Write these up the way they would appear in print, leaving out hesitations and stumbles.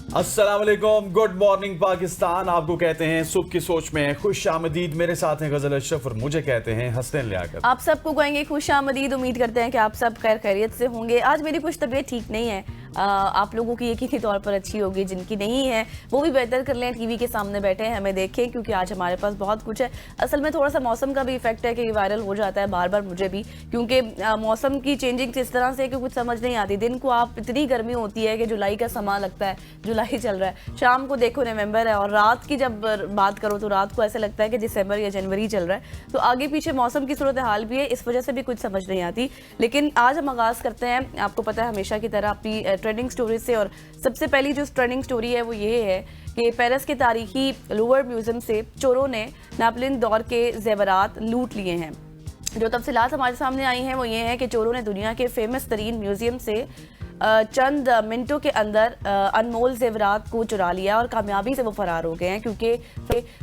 अस्सलाम वालेकुम, good morning Pakistan. आपको कहते हैं सुबह की सोच में खुश आमदीद। मेरे साथ हैं गजल अशरफ और मुझे कहते हैं हसनैन लियाकत। आप सबको कहेंगे खुश आमदीद। उम्मीद करते हैं कि आप सब खैर खैरियत से होंगे। आज मेरी कुछ तबीयत ठीक नहीं है, आप लोगों की यकीनी तौर पर अच्छी होगी। जिनकी नहीं है वो भी बेहतर कर लें, टीवी के सामने बैठे हैं हमें देखें, क्योंकि आज हमारे पास बहुत कुछ है। असल में थोड़ा सा मौसम का भी इफेक्ट है कि वायरल हो जाता है बार बार, मुझे भी, क्योंकि मौसम की चेंजिंग इस तरह से कि कुछ समझ नहीं आती। दिन को आप इतनी गर्मी होती है कि जुलाई का समा लगता है, जुलाई चल रहा है, शाम को देखो नवंबर है, और रात की जब बात करो तो रात को ऐसा लगता है कि दिसंबर या जनवरी चल रहा है। तो आगे पीछे मौसम की सूरत हाल भी है, इस वजह से भी कुछ समझ नहीं आती। लेकिन आज हम आगाज़ करते हैं, आपको पता है हमेशा की तरह, अपनी ट्रेंडिंग स्टोरी से। और सबसे पहली जो ट्रेंडिंग स्टोरी है वो ये है कि पेरिस के तारीखी लूवर म्यूजियम से चोरों ने नेपोलियन दौर के जेवरात लूट लिए हैं। जो तफसीलात हमारे सामने आई हैं वो ये हैं कि चोरों ने दुनिया के फेमस तरीन म्यूजियम से चंद मिनटों के अंदर अनमोल जेवरात को चुरा लिया और कामयाबी से वो फरार हो गए हैं। क्योंकि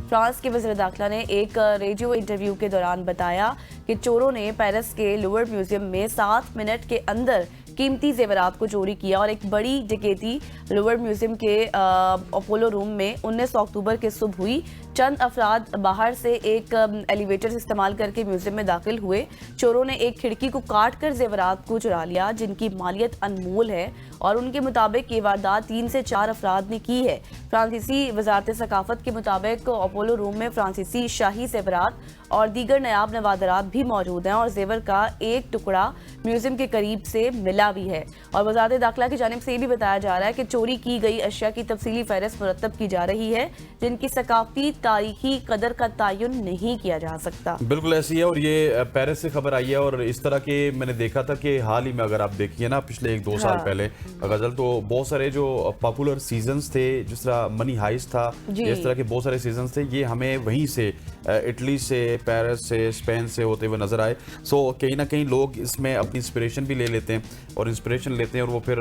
फ्रांस के वज़ीर दाखिला ने एक रेडियो इंटरव्यू के दौरान बताया कि चोरों ने पेरिस के लूवर म्यूजियम में 7 मिनट के अंदर कीमती जेवरात को चोरी किया। और एक बड़ी डकैती लूवर म्यूजियम के अपोलो रूम में 19 अक्टूबर के सुबह हुई। चंद अफराद बाहर से एक एलिवेटर इस्तेमाल करके म्यूजियम में दाखिल हुए। चोरों ने एक खिड़की को काट कर जेवरात को चुरा लिया, जिनकी मालियत अनमोल है। और उनके मुताबिक ये वारदात 3 से 4 अफराद ने की है। फ्रांसीसी वजारत सकाफत के मुताबिक अपोलो रूम में फ्रांसीसी शाही जेवरात और दीगर नायाब नवादरात भी मौजूद हैं, और जेवर का एक टुकड़ा म्यूजियम के करीब से मिला भी है। और वजारत दाखिला की जानिब से ये भी बताया जा रहा है कि चोरी की गई अशिया की तफसीली फहरिस्त मुरतब की जा रही है, जिनकी सकाफती तारीखी कदर का तयन नहीं किया जा सकता। बिल्कुल ऐसी है, और ये पेरिस से खबर आई है। और इस तरह के मैंने देखा था कि हाल ही में अगर आप देखिए ना, पिछले 1-2 साल पहले गजल, तो बहुत सारे जो पॉपुलर सीजन्स थे, जिस तरह मनी हाइस्ट था, इस तरह के बहुत सारे सीजन्स थे, ये हमें वहीं से इटली से, पेरिस से, स्पेन से होते हुए नजर आए। सो कहीं ना कहीं लोग इसमें अपनी इंस्पिरेशन भी ले लेते हैं, और इंस्पिरेशन लेते हैं और वो फिर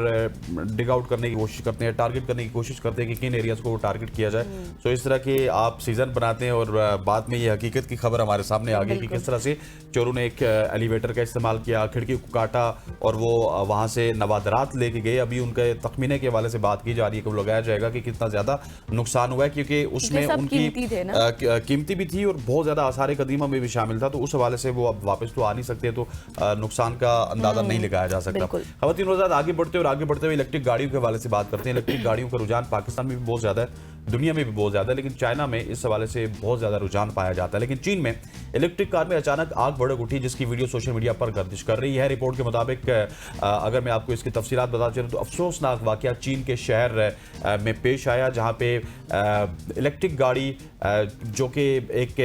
डिग आउट करने की कोशिश करते हैं, टारगेट करने की कोशिश करते हैं कि किन एरियाज को वो टारगेट किया जाए। सो इस तरह के आप सीजन बनाते हैं, और बाद में ये हकीकत की खबर हमारे सामने आ गई कि किस तरह से चोरों ने एक एलिवेटर का इस्तेमाल किया, खिड़की को काटा और वो वहां से नवादरात लेके गए। अभी उनके तखमीने के हवाले से बात की जा रही है कि वो लगाया जाएगा कि कितना ज्यादा नुकसान हुआ है, क्योंकि उसमें उनकी कीमती भी थी और बहुत ज्यादा आसार कदीमा में भी शामिल था। तो उस हवाले से वो अब वापस तो आ नहीं सकते, तो नुकसान का अंदाजा नहीं लगाया जा सकता। खवातीन और आगे बढ़ते हुए इलेक्ट्रिक गाड़ियों के हवाले से बात करते हैं। इलेक्ट्रिक गाड़ियों का रुझान पाकिस्तान में भी बहुत ज्यादा है, दुनिया में भी बहुत ज्यादा है, लेकिन चाइना में इस हवाले से बहुत ज्यादा रुझान पाया जाता है। लेकिन चीन में इलेक्ट्रिक कार में अचानक आग भड़क उठी, जिसकी वीडियो सोशल मीडिया पर गर्दिश कर रही है। रिपोर्ट के मुताबिक अगर मैं आपको इसकी तफसीलात बता चलूं तो अफसोसनाक वाकया चीन के शहर में पेश आया, जहां पे इलेक्ट्रिक गाड़ी जो कि एक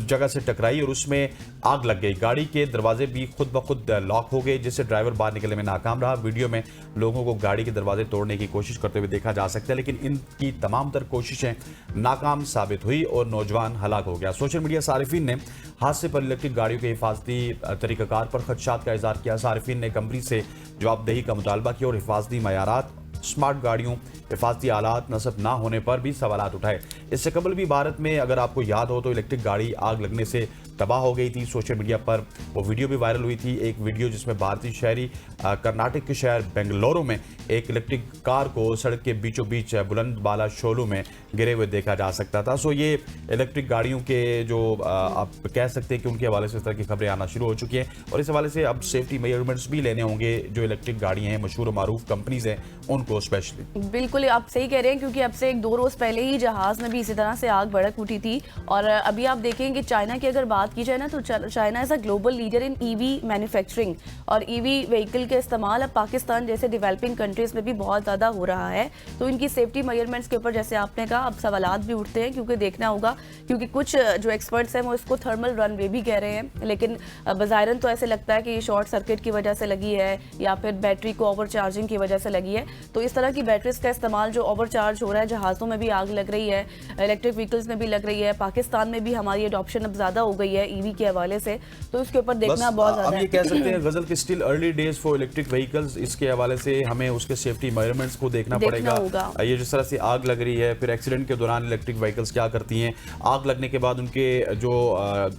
जगह से टकराई और उसमें आग लग गई। गाड़ी के दरवाजे भी खुद ब खुद लॉक हो गए, जिससे ड्राइवर बाहर निकलने में नाकाम रहा। वीडियो में लोगों को गाड़ी के दरवाजे तोड़ने की कोशिश करते हुए देखा जा सकता है, लेकिन इनकी तमाम तर कोशिशें नाकाम साबित हुई और नौजवान हलाक हो गया। सोशल मीडिया सारिफिन ने हादसे पर इलेक्ट्रिक गाड़ियों के हिफाजती तरीक़ाकार पर खदशात का इज़हार किया। सारिफिन ने कंपनी से जवाबदेही का मुतालबा किया और हिफाजती मयारात, स्मार्ट गाड़ियों, हिफाजती आलात नस्ब ना होने पर भी सवालात उठाए। इससे कबल भी भारत में अगर आपको याद हो तो इलेक्ट्रिक गाड़ी आग लगने से तबाह हो गई थी। सोशल मीडिया पर वो वीडियो भी वायरल हुई थी, एक वीडियो जिसमें भारतीय शहरी कर्नाटक के शहर बेंगलुरु में एक इलेक्ट्रिक कार को सड़क के बीचों बीच बुलंद बाला शोलों में गिरे हुए देखा जा सकता था। सो ये इलेक्ट्रिक गाड़ियों के जो आप कह सकते हैं कि उनके हवाले से इस तरह की खबरें आना शुरू हो चुकी हैं, और इस हवाले से अब सेफ्टी मेजरमेंट्स भी लेने होंगे जो इलेक्ट्रिक गाड़ियाँ हैं, मशहूर मारूफ कंपनीज हैं, उनको स्पेशली। बिल्कुल आप सही कह रहे हैं, क्योंकि अब से 1-2 रोज पहले ही जहाज में भी इसी तरह से आग भड़क उठी थी। और अभी आप देखें कि चाइना की अगर बात की जाए ना, तो China is a global leader in EV manufacturing, और ईवी व्हीकल के इस्तेमाल अब पाकिस्तान जैसे डेवलपिंग कंट्रीज में भी बहुत ज़्यादा हो रहा है। तो इनकी सेफ्टी मेजरमेंट्स के ऊपर, जैसे आपने कहा, अब सवालात भी उठते हैं, क्योंकि देखना होगा, क्योंकि कुछ जो एक्सपर्ट्स हैं वो इसको थर्मल रनवे भी कह रहे हैं, लेकिन बज़ाहिरन तो ऐसे लगता है कि ये शॉर्ट सर्किट की वजह से लगी है या फिर बैटरी को ओवर चार्जिंग की वजह से लगी है। तो इस तरह की बैटरीज का इस्तेमाल जो ओवर चार्ज हो रहा है, जहाज़ों में भी आग लग रही है, इलेक्ट्रिक व्हीकल्स में भी लग रही है। पाकिस्तान में भी हमारी अडॉप्शन अब ज़्यादा हो गई रही है ईवी के हवाले से, तो इसके ऊपर बस देखना बहुत अब ज्यादा ये कह सकते हैं गजल के still early days for electric vehicles, इसके हवाले से हमें उसके सेफ्टी मेजरमेंट्स को देखना होगा। पड़ेगा। ये जिस तरह से आग लग रही है, फिर एक्सीडेंट के दौरान इलेक्ट्रिक व्हीकल्स क्या करती हैं, आग लगने के बाद उनके जो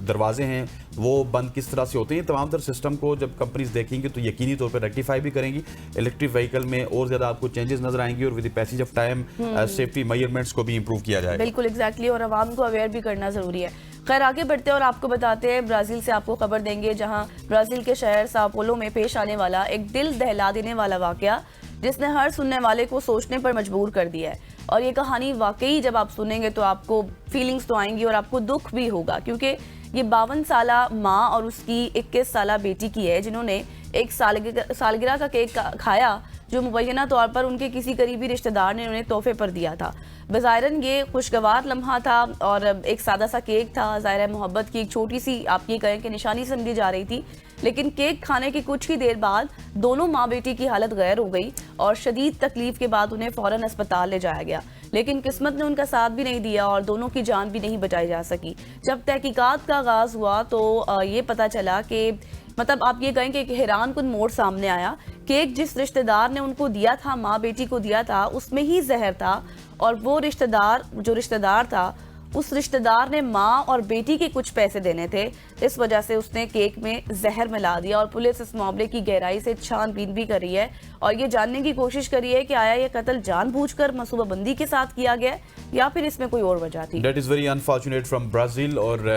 दरवाजे हैं वो बंद किस तरह से होते हैं, तमाम तर सिस्टम को जब कंपनीज देखेंगी तो यकीनी तौर पर रेक्टिफाई भी करेंगी। इलेक्ट्रिक व्हीकल में और ज्यादा आपको चेंजेस नजर आएंगी और with the passage of time safety measurements को भी इंप्रूव किया जाएगा। बिल्कुल एग्जैक्टली, और आवाम को अवेयर भी करना जरूरी है। खैर आगे बढ़ते हैं और आपको बताते हैं ब्राजील से आपको खबर देंगे, जहां ब्राजील के शहर sao Paulo में पेश आने वाला एक दिल दहला देने वाला वाकया जिसने हर सुनने वाले को सोचने पर मजबूर कर दिया है। और ये कहानी वाकई जब आप सुनेंगे तो आपको फीलिंग्स तो आएंगी और आपको दुख भी होगा, क्योंकि ये 52 साला माँ और उसकी 21 साला बेटी की है, जिन्होंने एक सालगिरह का केक खाया जो मुबैना तौर पर उनके किसी करीबी रिश्तेदार ने उन्हें तोहफे पर दिया था। बज़ाहिरन ये खुशगवार लम्हा था और एक सादा सा केक था, ज़ाहिर मोहब्बत की एक छोटी सी आप ये कहें कि निशानी समझी जा रही थी। लेकिन केक खाने के कुछ ही देर बाद दोनों माँ बेटी की हालत गैर हो गई और शदीद तकलीफ के बाद उन्हें फ़ौरन अस्पताल ले जाया गया, लेकिन किस्मत ने उनका साथ भी नहीं दिया और दोनों की जान भी नहीं बचाई जा सकी। जब तहकीकात का आगाज़ हुआ तो ये पता चला कि मतलब आप ये कहें कि एक हैरान कुन मोड़ सामने आया। केक जिस रिश्तेदार ने उनको दिया था, माँ बेटी को दिया था, उसमें ही जहर था और वो रिश्तेदार था उस रिश्तेदार ने माँ और बेटी के कुछ पैसे देने थे, इस वजह से उसने केक में जहर मिला दिया। और पुलिस इस मामले की गहराई से छानबीन भी कर रही है और ये जानने की कोशिश कर रही है कि आया ये कत्ल जानबूझकर मनसूबाबंदी के साथ किया गया या फिर इसमें कोई और वजह थी। That is very unfortunate from Brazil. और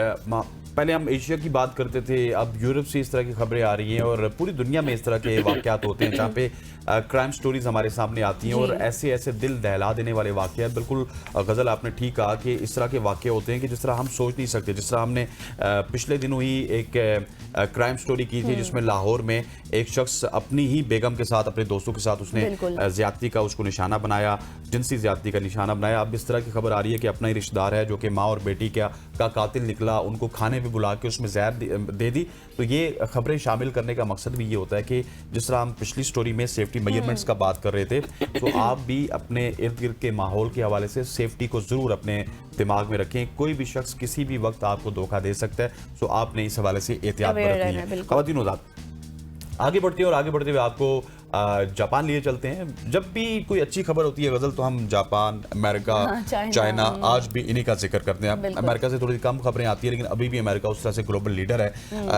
पहले हम एशिया की बात करते थे, अब यूरोप से इस तरह की खबरें आ रही हैं और पूरी दुनिया में इस तरह के वाकयात होते हैं जहाँ पे क्राइम स्टोरीज हमारे सामने आती हैं और ऐसे ऐसे दिल दहला देने वाले वाकयात। बिल्कुल गजल आपने ठीक कहा कि इस तरह के वाकये होते हैं कि जिस तरह हम सोच नहीं सकते। जिस तरह हमने पिछले दिनों ही एक क्राइम स्टोरी की थी जिसमें लाहौर में एक शख्स अपनी ही बेगम के साथ, अपने दोस्तों के साथ उसने ज्यादती का उसको निशाना बनाया, जिनसी ज्यादती का निशाना बनाया। अब इस तरह की खबर आ रही है कि अपना ही रिश्तेदार है जो कि माँ और बेटी का कातिल निकला, उनको खाने पे बुला के उसमें जहर दे दी। तो ये खबरें शामिल करने का मकसद भी ये होता है कि जिस तरह हम पिछली स्टोरी में सेफ्टी मेजरमेंट्स का बात कर रहे थे, तो आप भी अपने इर्द गिर्द के माहौल के हवाले से सेफ्टी को जरूर अपने दिमाग में रखें। कोई भी शख्स किसी भी वक्त आपको धोखा दे सकता है, तो आपने इस हवाले से एहतियात बरतनी है। ख़वातीन हज़रात, आगे बढ़ते हैं और आगे बढ़ते हुए आपको जापान लिए चलते हैं। जब भी कोई अच्छी खबर होती है गजल तो हम जापान, अमेरिका, चाइना आज भी इन्हीं का जिक्र करते हैं। अमेरिका से थोड़ी कम खबरें आती है लेकिन अभी भी अमेरिका उस तरह से ग्लोबल लीडर है।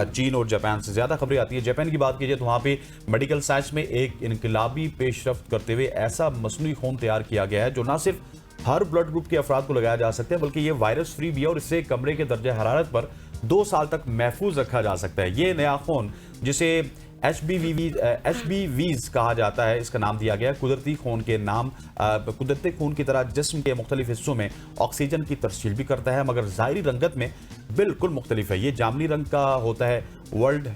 चीन और जापान से ज्यादा खबरें आती है। जापान की बात कीजिए तो वहाँ पे मेडिकल साइंस में एक इनकलाबी पेशरफ्त करते हुए ऐसा मसनूई खून तैयार किया गया है जो न सिर्फ हर ब्लड ग्रुप के अफराद को लगाया जा सकता है बल्कि ये वायरस फ्री भी है और इससे कमरे के दर्जे हरारत पर 2 साल तक महफूज रखा जा सकता है। ये नया खून जिसे HBVs कहा जाता है, इसका नाम दिया गया कुदरती खून की तरह जिस्म के मुख्तलिफ हिस्सों में ऑक्सीजन की तरसील भी करता है, मगर ज़ाहिरी रंगत में बिल्कुल मुख्तलिफ है। ये जामनी रंग का होता है। वर्ल्ड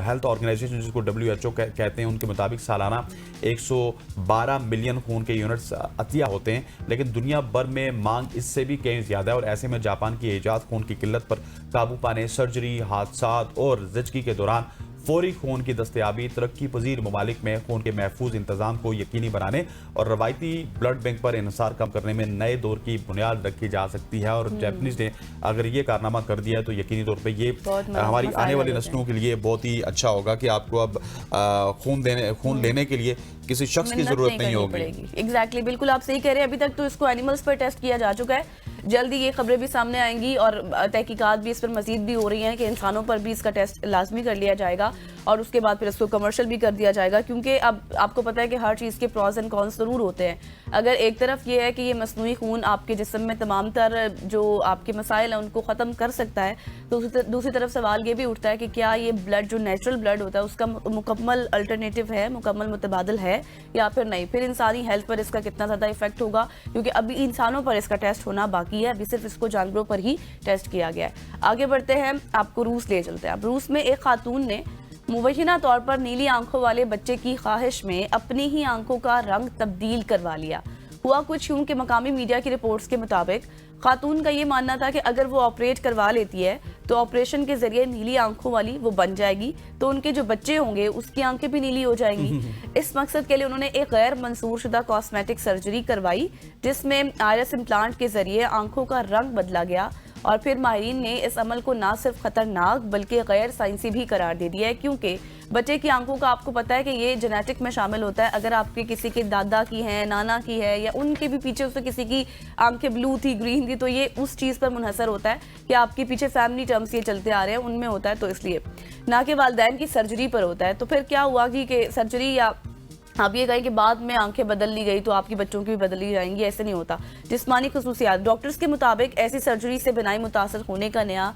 हेल्थ ऑर्गेनाइजेशन जिसको WHO कहते हैं, उनके मुताबिक सालाना 112 मिलियन खून के यूनिट्स अतिया होते हैं, लेकिन दुनिया भर में मांग इससे भी कहीं ज़्यादा है। और ऐसे में जापान की ईजाद खून की किल्लत पर काबू पाने, सर्जरी, हादसात और ज़िंदगी के दौरान फौरी खून की दस्तयाबी, तरक्की पजीर ममालिक में खून के महफूज इंतजाम को यकीनी बनाने और रवायती ब्लड बैंक पर इन्हिसार कम करने में नए दौर की बुनियाद रखी जा सकती है। और जापानीज ने अगर ये कारनामा कर दिया है तो यकीनी तौर पे ये हमारी आने वाली नस्लों के लिए बहुत ही अच्छा होगा कि आपको अब खून लेने के लिए किसी शख्स की जरूरत नहीं होगी। एग्जैक्टली, बिल्कुल आप सही कह रहे हैं। अभी तक तो इसको एनिमल्स पर टेस्ट किया जा चुका है, जल्दी ये खबरें भी सामने आएंगी और तहकीकात भी इस पर मजीद भी हो रही हैं कि इंसानों पर भी इसका टेस्ट लाजमी कर लिया जाएगा और उसके बाद फिर इसको कमर्शियल भी कर दिया जाएगा, क्योंकि अब आपको पता है कि हर चीज़ के प्रॉज एंड कॉन्स जरूर होते हैं। अगर एक तरफ ये है कि ये मसनूई खून आपके जिस्म में तमाम तर जो आपके मसाइल हैं उनको ख़त्म कर सकता है, तो दूसरी तरफ सवाल ये भी उठता है कि क्या ये ब्लड जो नेचुरल ब्लड होता है उसका मुकम्मल अल्टरनेटिव है, मुकम्मल मुतबादल है या फिर नहीं। फिर इंसानी हेल्थ पर इसका कितना ज़्यादा इफेक्ट होगा, क्योंकि अभी इंसानों पर इसका टेस्ट होना बाकी है, अभी सिर्फ इसको जानवरों पर ही टेस्ट किया गया है। आगे बढ़ते हैं, आपको रूस ले चलते हैं। अब रूस में एक खातून ने मुबैना तौर पर नीली आंखों वाले बच्चे की ख्वाहिश में अपनी ही आंखों का रंग तब्दील करवा लिया। हुआ कुछ यूं कि मकामी मीडिया की रिपोर्ट्स के मुताबिक खातून का ये मानना था कि अगर वो ऑपरेट करवा लेती है तो ऑपरेशन के जरिए नीली आंखों वाली वो बन जाएगी, तो उनके जो बच्चे होंगे उसकी आंखें भी नीली हो जाएंगी। इस मकसद के लिए उन्होंने एक गैर मंजूर शुदा कॉस्मेटिक सर्जरी करवाई, जिसमें आयरस इम्प्लांट के जरिए आंखों का रंग बदला गया। और फिर माहिरीन ने इस अमल को ना सिर्फ खतरनाक बल्कि गैर साइंसी भी करार दे दिया है, क्योंकि बच्चे की आंखों का आपको पता है कि ये जेनेटिक में शामिल होता है। अगर आपके किसी के दादा की है, नाना की है, या उनके भी पीछे उससे किसी की आंखें ब्लू थी, ग्रीन थी, तो ये उस चीज़ पर मुनहसर होता है कि आपके पीछे फैमिली टर्म्स ये चलते आ रहे हैं उनमें होता है, तो इसलिए ना कि वालिदैन की सर्जरी पर होता है। तो फिर क्या हुआ कि सर्जरी या आप ये कहें कि बाद में आंखें बदल ली गई तो आपकी बच्चों की भी बदली जाएंगी, ऐसे नहीं होता। जिस्मानी खसूसियात डॉक्टर्स के मुताबिक ऐसी सर्जरी से बिनाई मुतासर होने का नया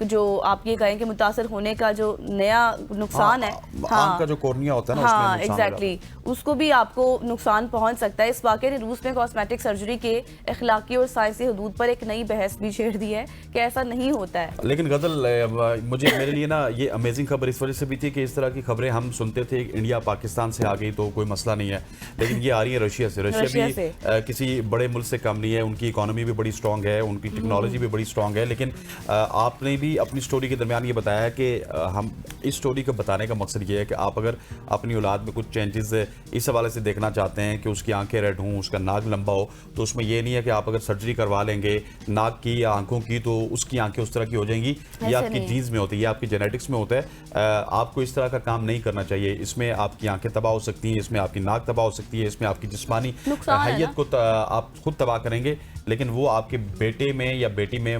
जो आप ये कहें कि मुतासर होने का जो नया नुकसान है, आंख का जो कॉर्निया होता है ना, हाँ उसमें नुकसान हो जाता है। एग्जैक्टली, उसको भी आपको नुकसान पहुंच सकता है। इस वाक़े ने रूस में कॉस्मेटिक सर्जरी के अखलाकी और साइंसी हदूद पर एक नई बहस भी छेड़ दी है कि ऐसा नहीं होता है। लेकिन गजल, मुझे मेरे लिए ना ये अमेजिंग खबर इस वजह से भी थी कि इस तरह की खबरें हम सुनते थे, इंडिया पाकिस्तान से आ गई तो कोई मसला नहीं है, लेकिन ये आ रही है रशिया से। रशिया भी किसी बड़े मुल्क से कम नहीं है, उनकी इकोनॉमी भी बड़ी स्ट्रांग है, उनकी टेक्नोलॉजी भी बड़ी स्ट्रांग है। लेकिन आपने भी अपनी स्टोरी के दरमियान ये बताया है कि हम इस स्टोरी को बताने का मकसद ये है कि आप अगर अपनी औलाद में कुछ चेंजेस इस हवाले से देखना चाहते हैं कि उसकी आंखें रेड हों, उसका नाक लंबा हो, तो उसमें ये नहीं है कि आप अगर सर्जरी करवा लेंगे नाक की या आंखों की तो उसकी आंखें उस तरह की हो जाएंगी। ये आपकी जीन्स में होती है, ये आपकी जेनेटिक्स में होता है। आपको इस तरह का काम नहीं करना चाहिए। इसमें आपकी आंखें तबाह हो सकती हैं, इसमें आपकी नाक तबाह हो सकती है, इसमें आपकी जिस्मानी हैयत को आप खुद तबाह करेंगे, लेकिन वो आपके बेटे में या बेटी में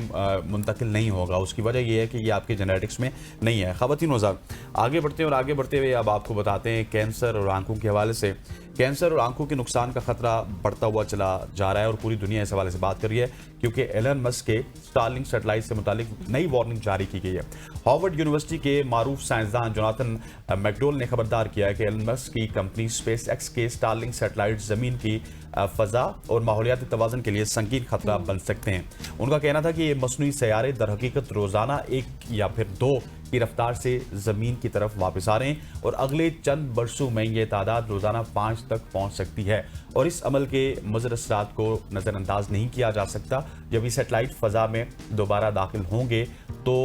मुंतकिल नहीं होगा। उसकी वजह यह है कि ये आपके जेनेटिक्स में नहीं है। ख़वातीन वज़ार, आगे बढ़ते हैं और आगे बढ़ते हुए अब आपको बताते हैं कैंसर और आंखों के हवाले से। कैंसर और आंखों के नुकसान का खतरा बढ़ता हुआ चला जा रहा है और पूरी दुनिया इस हवाले से बात कर रही है, क्योंकि एलन मस्क के स्टारलिंक सैटेलाइट से मुतालिक नई वार्निंग जारी की गई है। हार्वर्ड यूनिवर्सिटी के मारूफ साइंसदान जोनाथन मैकडोल ने खबरदार किया है कि एलन मस्क की कंपनी स्पेस एक्स के स्टारलिंक सैटेलाइट जमीन की फजा और माहौलियाती तवाज़ुन के लिए संगीन खतरा बन सकते हैं। उनका कहना था कि ये मसनूई सैयारे दर हकीकत रोजाना एक या फिर दो की रफ्तार से जमीन की तरफ वापस आ रहे हैं और अगले चंद बरसों में ये तादाद रोजाना 5 तक पहुंच सकती है। और इस अमल के मुज़र असरात को नज़रअंदाज नहीं किया जा सकता। जब ये सैटेलाइट फ़ज़ा में दोबारा दाखिल होंगे तो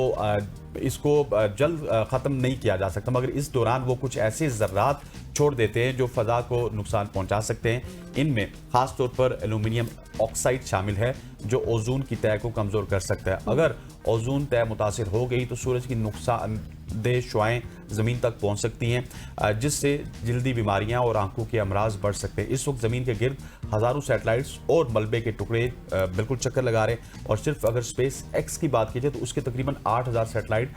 इसको जल्द ख़त्म नहीं किया जा सकता, मगर इस दौरान वो कुछ ऐसे ज़र्रात छोड़ देते हैं जो फ़ज़ा को नुकसान पहुंचा सकते हैं। इनमें ख़ास तौर पर एल्यूमिनियम ऑक्साइड शामिल है जो ओजोन की तय को कमज़ोर कर सकता है। अगर ओजोन तय मुतासिर हो गई तो सूरज की नुकसानदेह शुआएं ज़मीन तक पहुंच सकती हैं, जिससे जल्दी बीमारियां और आंखों के अमराज बढ़ सकते हैं। इस वक्त ज़मीन के गिर्द हज़ारों सैटेलाइट्स और मलबे के टुकड़े बिल्कुल चक्कर लगा रहे हैं और सिर्फ अगर स्पेस एक्स की बात की जाए तो उसके तकरीबन 8000 सैटेलाइट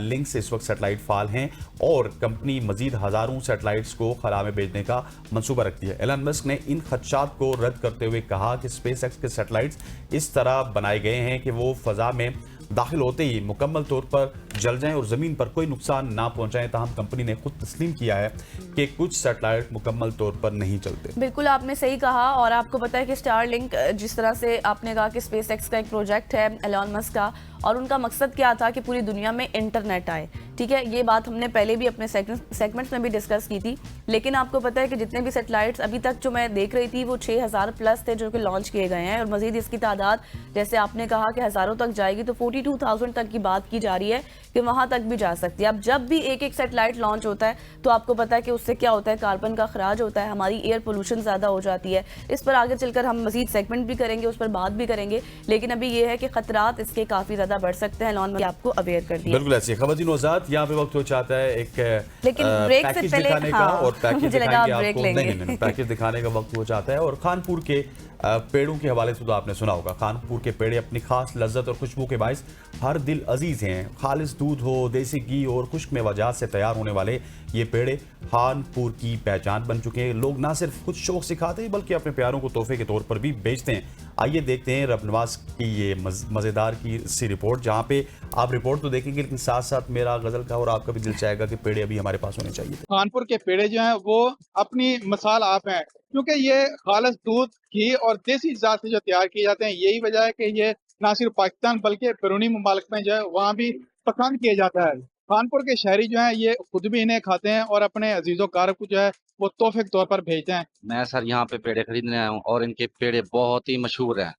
लिंक से इस वक्त सैटेलाइट फाल हैं और कंपनी मजीद हज़ारों सैटेलाइट्स को खला में भेजने का मंसूबा रखती है। एलन मस्क ने इन खदशात को रद्द करते हुए कहा कि स्पेस एक्स के सैटेलाइट्स इस तरह बनाए गए हैं कि वो फ़ज़ा में दाखिल होते ही मुकम्मल तौर पर जल जाएं और ज़मीन पर कोई नुकसान ना पहुंचाएं। ताहम कंपनी ने खुद तस्लीम किया है कि कुछ सैटेलाइट मुकम्मल तौर पर नहीं चलते। बिल्कुल आपने सही कहा। और आपको पता है कि स्टारलिंक, जिस तरह से आपने कहा कि स्पेस एक्स का एक प्रोजेक्ट है एलन मस्क का, और उनका मकसद क्या था कि पूरी दुनिया में इंटरनेट आए। ठीक है, ये बात हमने पहले भी अपने सेगमेंट्स में भी डिस्कस की थी। लेकिन आपको पता है कि जितने भी सैटेलाइट्स अभी तक जो मैं देख रही थी वो 6000 प्लस थे जो कि लॉन्च किए गए हैं, और मजीद इसकी तादाद जैसे आपने कहा कि हज़ारों तक जाएगी, तो 42,000 तक की बात की जा रही है कि वहाँ तक भी जा सकती है। अब जब भी एक एक सैटेलाइट लॉन्च होता है तो आपको पता है कि उससे क्या होता है, कार्बन का खराज होता है, हमारी एयर पोल्यूशन ज़्यादा हो जाती है। इस पर आगे चलकर हम मजीद सेगमेंट भी करेंगे, उस पर बात भी करेंगे। लेकिन अभी ये है कि खतरात इसके काफ़ी ज़्यादा बढ़ सकते हैं। लॉन में आपको अवेयर कर दिया। बिल्कुल ऐसी खबरदीन वज़ात। यहाँ पे वक्त हो चाहता है एक लेकिन ब्रेक से पैकेज पहले दिखाने का, और पैकेज दिखाएंगे आपको। नहीं, पैकेज दिखाने का वक्त हो जाता है। और खानपुर के पेड़ों के हवाले से तो आपने सुना होगा, खानपुर के पेड़े अपनी खास लज्जत और खुशबू के बायस हर दिल अजीज हैं। खालिस दूध हो, देसी घी और खुश्क मेवाजात से तैयार होने वाले ये पेड़े खानपुर की पहचान बन चुके हैं। लोग ना सिर्फ खुद शौक सिखाते हैं बल्कि अपने प्यारों को तोहफे के तौर पर भी बेचते हैं। आइए देखते हैं रब नवाज की ये मज़ेदार की सी रिपोर्ट, जहाँ पे आप रिपोर्ट तो देखेंगे लेकिन साथ साथ मेरा गजल का और आपका भी दिल चाहेगा कि पेड़े अभी हमारे पास होने चाहिए। कानपुर के पेड़े जो हैं वो अपनी मिसाल आप हैं, क्योंकि ये खालिस दूध, घी और देसी जात से जो तैयार किए जाते हैं। यही वजह है कि ये ना सिर्फ पाकिस्तान बल्कि बैरूनी मुमालिक में जो है वहाँ भी पसंद किया जाता है। कानपुर के शहरी जो हैं ये खुद भी इन्हें खाते हैं और अपने अजीजों कार को जो है वो तोहफे के तौर पर भेजते हैं। मैं सर यहाँ पे पेड़े खरीदने आया हूँ और इनके पेड़े बहुत ही मशहूर हैं।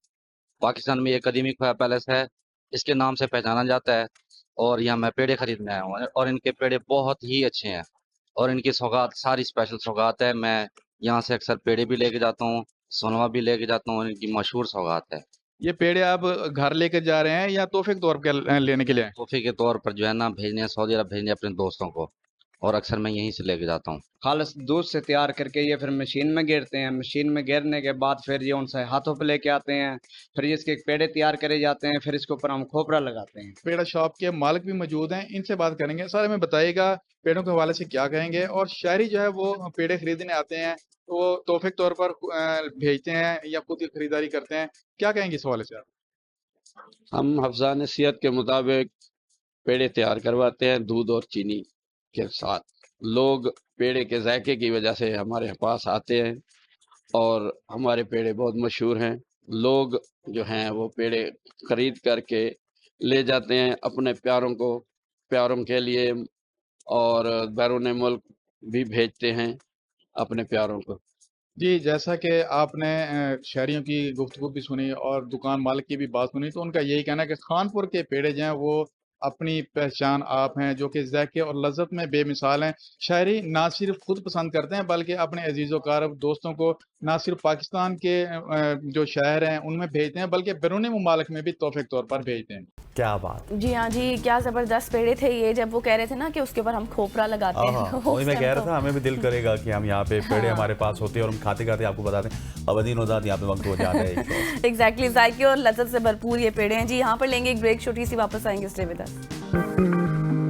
पाकिस्तान में ये कदीमी खोया पैलेस है, इसके नाम से पहचाना जाता है। और यहाँ मैं पेड़े खरीदने आया हूँ और इनके पेड़े बहुत ही अच्छे हैं और इनकी सौगात सारी स्पेशल सौगात है। मैं यहाँ से अक्सर पेड़े भी लेके जाता हूँ, सोनवा भी लेके जाता हूँ और इनकी मशहूर सौगात है। ये पेड़े आप घर लेकर जा रहे हैं या तोहफे के तौर पर लेने के लिए आए? तोहफे के तौर पर जो है ना भेजने हैं, सऊदी अरब भेजने हैं अपने दोस्तों को और अक्सर मैं यहीं से लेके जाता हूँ। खालिस दूध से तैयार करके ये फिर मशीन में गिरते हैं। मशीन में गिरने के बाद फिर ये उनसे हाथों पे लेके आते हैं, फिर इसके पेड़े तैयार करे जाते हैं, फिर इसके ऊपर हम खोपरा लगाते हैं। पेड़ा शॉप के मालिक भी मौजूद हैं, इनसे बात करेंगे। सर हमें बताइएगा पेड़ों के हवाले से क्या कहेंगे, और शहरी जो है वो पेड़े खरीदने आते हैं तो वो तोहफे के तौर पर भेजते हैं या खुद ही खरीदारी करते हैं, क्या कहेंगे इस हवाले से आप? हम हफ्ज़ान नसीहत के मुताबिक पेड़े तैयार करवाते हैं दूध और चीनी के साथ। लोग पेड़े के जायके की वजह से हमारे पास आते हैं और हमारे पेड़े बहुत मशहूर हैं। लोग जो हैं वो पेड़े खरीद करके ले जाते हैं अपने प्यारों के लिए और बैरून मुल्क भी भेजते हैं अपने प्यारों को। जी, जैसा कि आपने शहरियों की गुफ्तगू भी सुनी और दुकान मालिक की भी बात सुनी, तो उनका यही कहना है कि खानपुर के पेड़े जो हैं वो अपनी पहचान आप हैं, जो कि ज़ायके और लज़्ज़त में बेमिसाल हैं। शहरी ना सिर्फ खुद पसंद करते हैं बल्कि अपने अज़ीज़-ओ-क़ारब दोस्तों को ना सिर्फ पाकिस्तान के जो शहर हैं उनमें भेजते हैं बल्कि बैरूनी ममालिक में भी तोहफ़े के तौर पर भेजते हैं। क्या बात। जी हाँ जी, क्या ज़बरदस्त पेड़े थे ये, जब वो कह रहे थे ना कि उसके ऊपर हम खोपरा लगाते हैं। हाँ, उस वही मैं टाइम कह रहा तो- था, हमें भी दिल करेगा कि हम यहाँ पे पेड़े हमारे पास होते हैं और हम खाते खाते आपको बताते हैं अबदीन उज़ाद यहाँ पे वक्त हो जाता है। एग्जैक्टली, जायके और लज़्ज़त से भरपूर ये पेड़े हैं जी। यहाँ पर लेंगे एक ब्रेक, छोटी सी, वापस आएंगे। Stay with us.